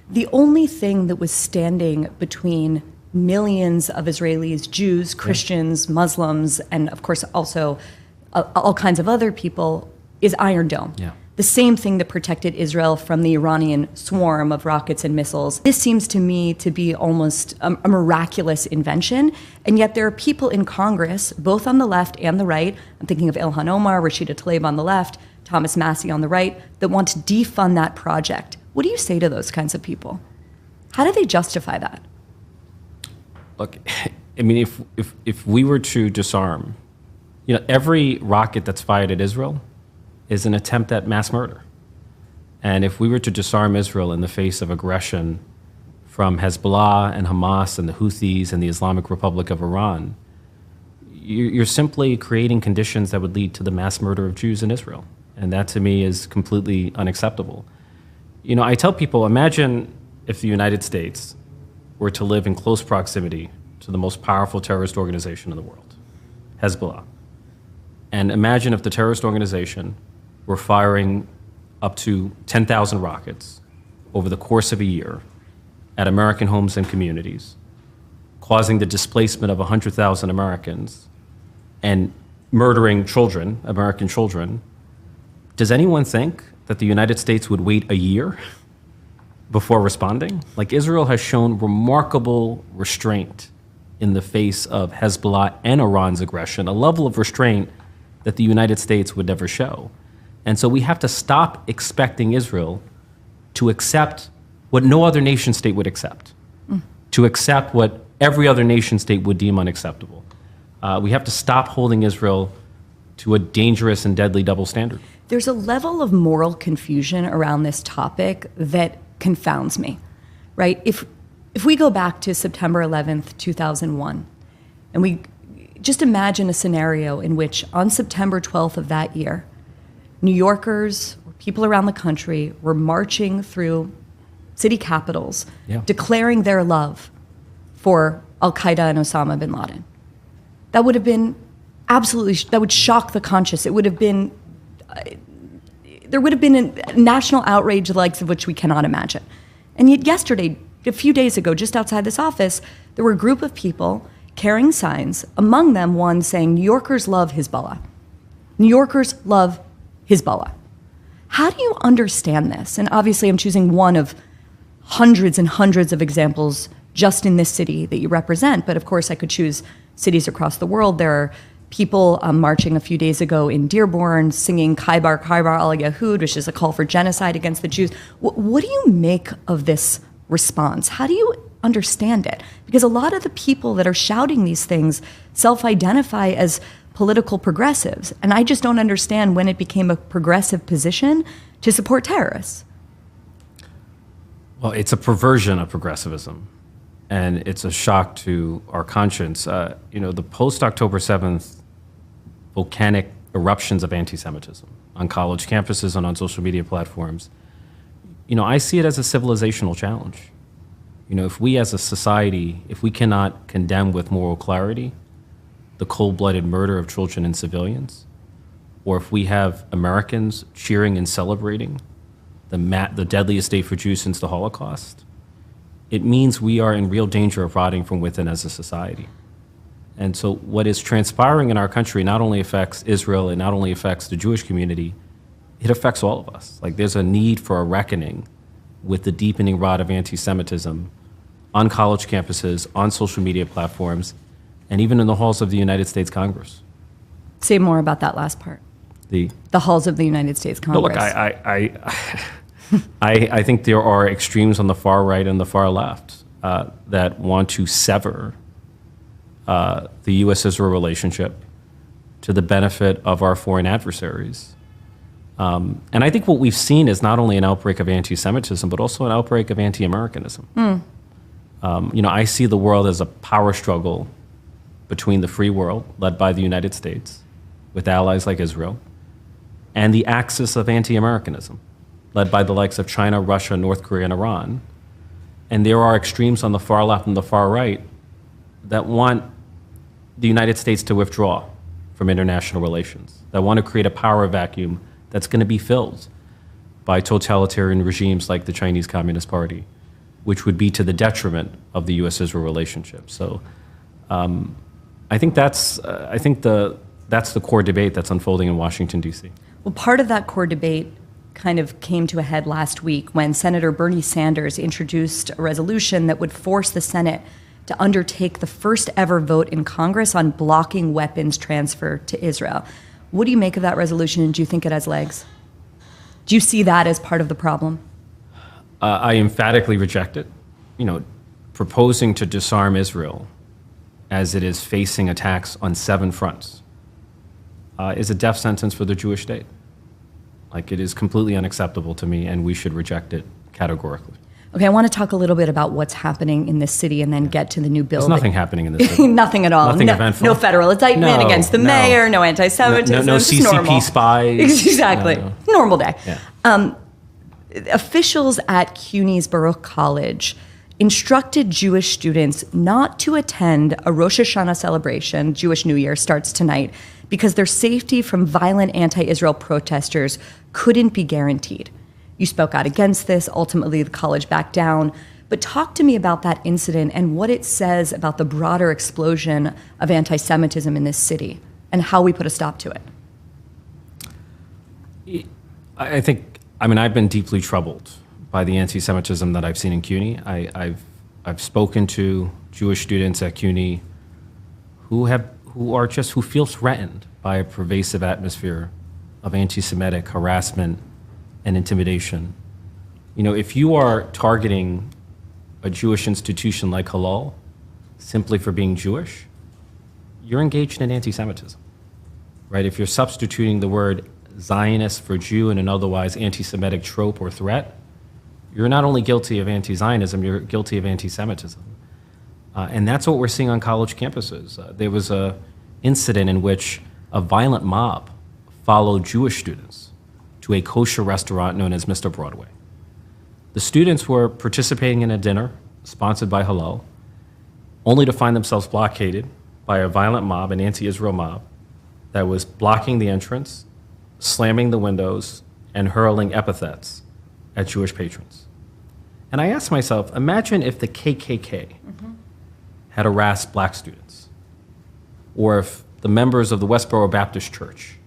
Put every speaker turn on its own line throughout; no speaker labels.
the only thing that was standing between millions of Israelis, Jews, Christians, Muslims, and of course also all kinds of other people is Iron Dome.
Yeah.
The same thing that protected Israel from the Iranian swarm of rockets and missiles. This seems to me to be almost a miraculous invention, and yet there are people in Congress, both on the left and the right, I'm thinking of Ilhan Omar, Rashida Tlaib on the left, Thomas Massie on the right, that want to defund that project. What do you say to those kinds of people? How do they justify that?
Look, I mean, if we were to disarm, every rocket that's fired at Israel is an attempt at mass murder. And if we were to disarm Israel in the face of aggression from Hezbollah and Hamas and the Houthis and the Islamic Republic of Iran, you're simply creating conditions that would lead to the mass murder of Jews in Israel. And that to me is completely unacceptable. I tell people, imagine if the United States were to live in close proximity to the most powerful terrorist organization in the world, Hezbollah. And imagine if the terrorist organization were firing up to 10,000 rockets over the course of a year at American homes and communities, causing the displacement of 100,000 Americans and murdering children, American children. Does anyone think that the United States would wait a year before responding? Like, Israel has shown remarkable restraint in the face of Hezbollah and Iran's aggression, a level of restraint that the United States would never show. And so we have to stop expecting Israel to accept what no other nation state would accept, to accept what every other nation state would deem unacceptable. We have to stop holding Israel to a dangerous and deadly double standard.
There's a level of moral confusion around this topic that confounds me, right? If we go back to September 11th, 2001, and we just imagine a scenario in which on September 12th of that year, New Yorkers, or people around the country, were marching through city capitals, declaring their love for Al-Qaeda and Osama bin Laden. That would have been absolutely, that would shock the conscious. It would have been, there would have been a national outrage the likes of which we cannot imagine. And yet yesterday, a few days ago, just outside this office, there were a group of people carrying signs, among them one saying, New Yorkers love Hezbollah. New Yorkers love Hezbollah. How do you understand this? And obviously I'm choosing one of hundreds and hundreds of examples just in this city that you represent, but of course I could choose cities across the world. There are people marching a few days ago in Dearborn singing Khaybar, Khaybar al-Yahud, which is a call for genocide against the Jews. What do you make of this response? How do you understand it? Because a lot of the people that are shouting these things self-identify as political progressives, and I just don't understand when it became a progressive position to support terrorists.
Well, it's a perversion of progressivism, and it's a shock to our conscience. The post-October 7th volcanic eruptions of anti-Semitism on college campuses and on social media platforms, I see it as a civilizational challenge. If we as a society, if we cannot condemn with moral clarity the cold-blooded murder of children and civilians, or if we have Americans cheering and celebrating the deadliest day for Jews since the Holocaust, it means we are in real danger of rotting from within as a society. And so what is transpiring in our country not only affects Israel, it not only affects the Jewish community, it affects all of us. Like, there's a need for a reckoning with the deepening rot of anti-Semitism on college campuses, on social media platforms, and even in the halls of the United States Congress.
Say more about that last part. The halls of the United States Congress.
No, look, I think there are extremes on the far right and the far left that want to sever the U.S.-Israel relationship to the benefit of our foreign adversaries. And I think what we've seen is not only an outbreak of anti-Semitism, but also an outbreak of anti-Americanism. I see the world as a power struggle between the free world, led by the United States, with allies like Israel, and the axis of anti-Americanism, led by the likes of China, Russia, North Korea, and Iran. And there are extremes on the far left and the far right that want the United States to withdraw from international relations, that want to create a power vacuum that's going to be filled by totalitarian regimes like the Chinese Communist Party. which would be to the detriment of the U.S.-Israel relationship. So I think that's the core debate that's unfolding in Washington, D.C.
Well, part of that core debate kind of came to a head last week when Senator Bernie Sanders introduced a resolution that would force the Senate to undertake the first ever vote in Congress on blocking weapons transfer to Israel. What do you make of that resolution, and do you think it has legs? Do you see that as part of the problem?
I emphatically reject it. Proposing to disarm Israel as it is facing attacks on 7 fronts is a death sentence for the Jewish state. It is completely unacceptable to me, and we should reject it categorically.
Okay, I want to talk a little bit about what's happening in this city and then get to the new bill.
There's nothing happening in this city.
Nothing at all.
Nothing eventful.
No federal indictment against the mayor, no anti-Semitism.
No CCP
normal.
spies.
Exactly.
No.
Normal day.
Yeah.
Officials at CUNY's Baruch College instructed Jewish students not to attend a Rosh Hashanah celebration, Jewish New Year starts tonight, because their safety from violent anti-Israel protesters couldn't be guaranteed. You spoke out against this. Ultimately, the college backed down. But talk to me about that incident and what it says about the broader explosion of anti-Semitism in this city and how we put a stop to it.
I've been deeply troubled by the anti-Semitism that I've seen in CUNY. I've spoken to Jewish students at CUNY who feel threatened by a pervasive atmosphere of anti-Semitic harassment and intimidation. If you are targeting a Jewish institution like Halal simply for being Jewish, you're engaged in anti-Semitism, right? If you're substituting the word Zionist for Jew in an otherwise anti-Semitic trope or threat, you're not only guilty of anti-Zionism, you're guilty of anti-Semitism. And that's what we're seeing on college campuses. There was an incident in which a violent mob followed Jewish students to a kosher restaurant known as Mr. Broadway. The students were participating in a dinner sponsored by Halal, only to find themselves blockaded by a violent mob, an anti-Israel mob, that was blocking the entrance, slamming the windows, and hurling epithets at Jewish patrons. And I asked myself, imagine if the KKK had harassed black students, or if the members of the Westboro Baptist Church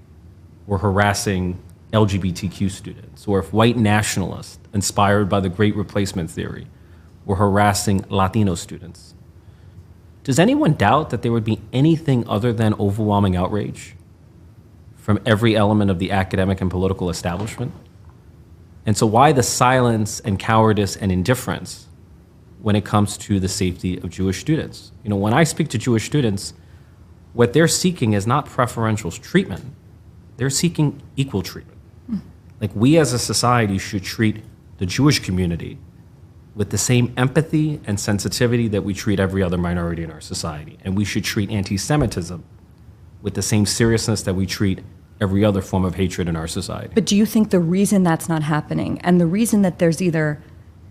were harassing LGBTQ students, or if white nationalists, inspired by the Great Replacement theory, were harassing Latino students. Does anyone doubt that there would be anything other than overwhelming outrage from every element of the academic and political establishment? And so why the silence and cowardice and indifference when it comes to the safety of Jewish students? When I speak to Jewish students, what they're seeking is not preferential treatment. They're seeking equal treatment. We as a society should treat the Jewish community with the same empathy and sensitivity that we treat every other minority in our society. And we should treat anti-Semitism with the same seriousness that we treat every other form of hatred in our society.
But do you think the reason that's not happening, and the reason that there's either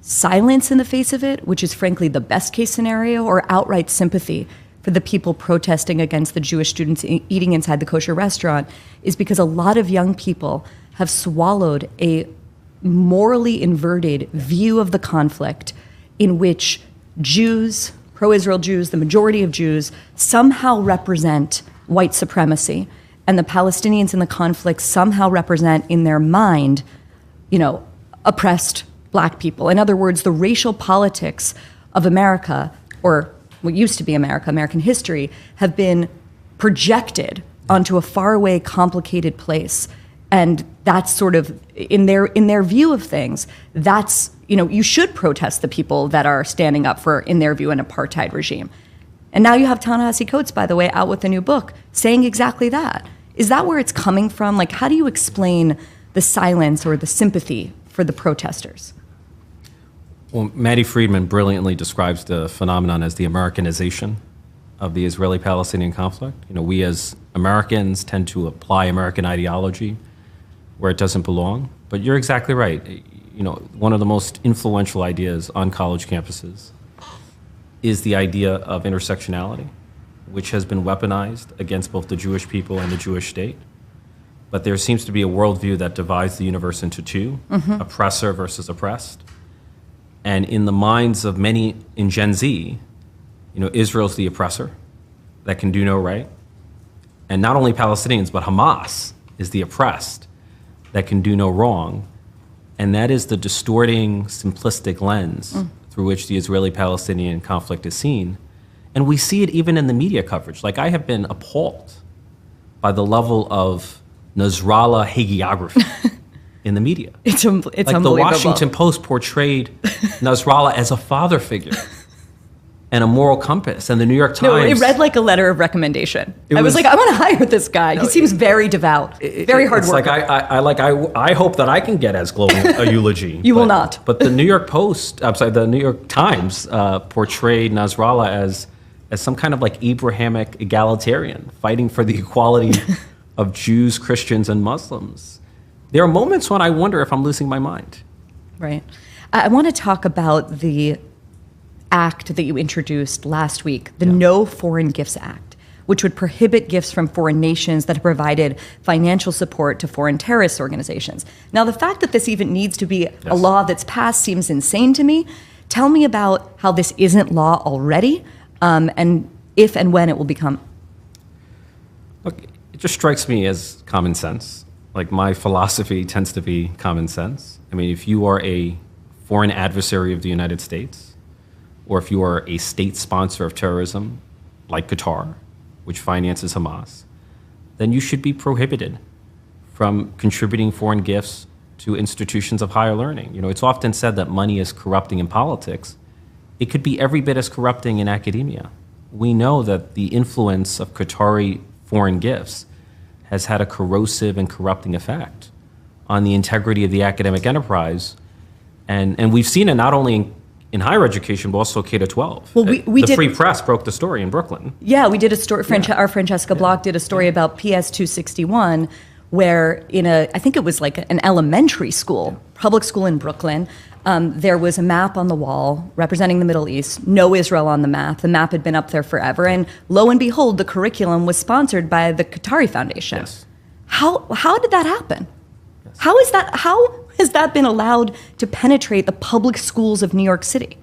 silence in the face of it, which is frankly the best case scenario, or outright sympathy for the people protesting against the Jewish students eating inside the kosher restaurant, is because a lot of young people have swallowed a morally inverted view of the conflict in which Jews, pro-Israel Jews, the majority of Jews, somehow represent white supremacy, and the Palestinians in the conflict somehow represent in their mind, oppressed black people. In other words, the racial politics of America, or what used to be America, American history, have been projected onto a faraway, complicated place. And that's sort of, in their view of things, that's, you should protest the people that are standing up for, in their view, an apartheid regime. And now you have Ta-Nehisi Coates, by the way, out with a new book saying exactly that. Is that where it's coming from? How do you explain the silence or the sympathy for the protesters?
Well, Maddie Friedman brilliantly describes the phenomenon as the Americanization of the Israeli-Palestinian conflict. We as Americans tend to apply American ideology where it doesn't belong. But you're exactly right. One of the most influential ideas on college campuses is the idea of intersectionality, which has been weaponized against both the Jewish people and the Jewish state. But there seems to be a worldview that divides the universe into two, oppressor versus oppressed. And in the minds of many in Gen Z, Israel's the oppressor that can do no right. And not only Palestinians, but Hamas is the oppressed that can do no wrong. And that is the distorting, simplistic lens through which the Israeli-Palestinian conflict is seen. And we see it even in the media coverage. Like, I have been appalled by the level of Nasrallah hagiography in the media.
It's
like
unbelievable.
The Washington Post portrayed Nasrallah as a father figure and a moral compass, and the New York Times.
No, it read like a letter of recommendation. I was like, I want to hire this guy. He seems very devout, very hard worker.
I hope that I can get as glowing a eulogy.
You will not.
But the New York Post, the New York Times portrayed Nasrallah as some kind of like Abrahamic egalitarian, fighting for the equality of Jews, Christians, and Muslims. There are moments when I wonder if I'm losing my mind.
Right. I want to talk about the act that you introduced last week, the No Foreign Gifts Act, which would prohibit gifts from foreign nations that have provided financial support to foreign terrorist organizations. Now, the fact that this even needs to be a law that's passed seems insane to me. Tell me about how this isn't law already, and if and when it will become.
Look, it just strikes me as common sense. Like, my philosophy tends to be common sense. I mean, if you are a foreign adversary of the United States, or if you are a state sponsor of terrorism, like Qatar, which finances Hamas, then you should be prohibited from contributing foreign gifts to institutions of higher learning. It's often said that money is corrupting in politics. It could be every bit as corrupting in academia. We know that the influence of Qatari foreign gifts has had a corrosive and corrupting effect on the integrity of the academic enterprise. And we've seen it not only in higher education, but also K-12.
Well, we
the
did,
Free Press broke the story in Brooklyn.
Yeah, we did a story. Our Francesca Block did a story about PS 261, where I think it was like an elementary school, public school in Brooklyn, there was a map on the wall representing the Middle East, no Israel on the map. The map had been up there forever, and lo and behold, the curriculum was sponsored by the Qatari-funded.
Yes.
How did that happen?
Yes.
How has that been allowed to penetrate the public schools of New York City?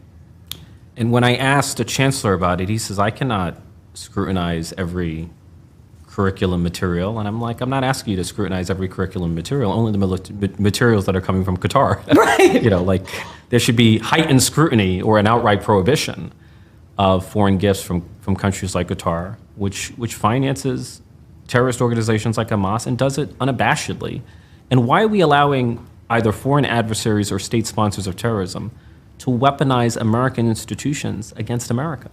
And when I asked the chancellor about it, he says, I cannot scrutinize every curriculum material. And I'm like, I'm not asking you to scrutinize every curriculum material, only the materials that are coming from Qatar.
Right.
There should be heightened scrutiny or an outright prohibition of foreign gifts from countries like Qatar, which finances terrorist organizations like Hamas and does it unabashedly. And why are we allowing either foreign adversaries or state sponsors of terrorism to weaponize American institutions against America,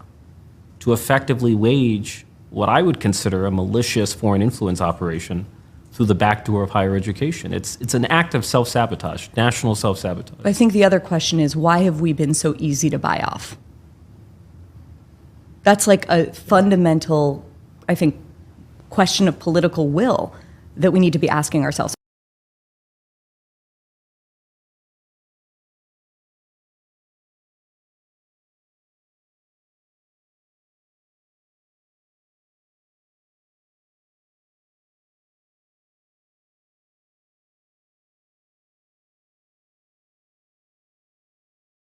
to effectively wage what I would consider a malicious foreign influence operation through the back door of higher education? It's an act of self-sabotage, national self-sabotage.
I think the other question is, why have we been so easy to buy off? That's like a fundamental, I think, question of political will that we need to be asking ourselves.